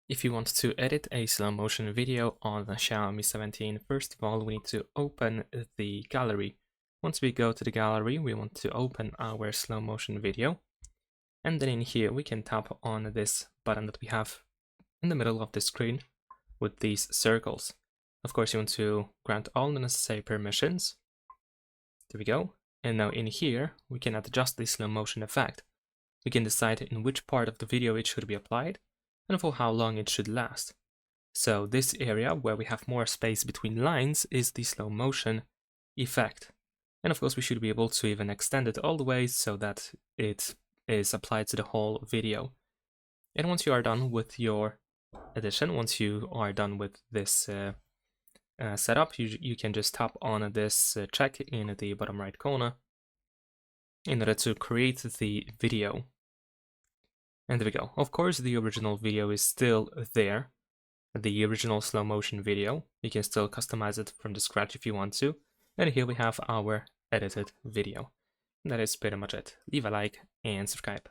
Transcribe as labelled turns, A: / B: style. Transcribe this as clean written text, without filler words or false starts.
A: If you want to edit a slow motion video on the Xiaomi 17, first of all, we need to open the gallery. Once we go to the gallery, we want to open our slow motion video. And then in here, we can tap on this button that we have in the middle of the screen with these circles. Of course, you want to grant all the necessary permissions. There we go. And now in here, we can adjust the slow motion effect. We can decide in which part of the video it should be applied and for how long it should last. So this area where we have more space between lines is the slow motion effect. And of course we should be able to even extend it all the way so that it is applied to the whole video. And once you are done with your edition, once you are done with this setup, you can just tap on this check in the bottom right corner in order to create the video. And there we go. Of course, the original video is still there. The original slow motion video. You can still customize it from the scratch if you want to. And here we have our edited video. And that is pretty much it. Leave a like and subscribe.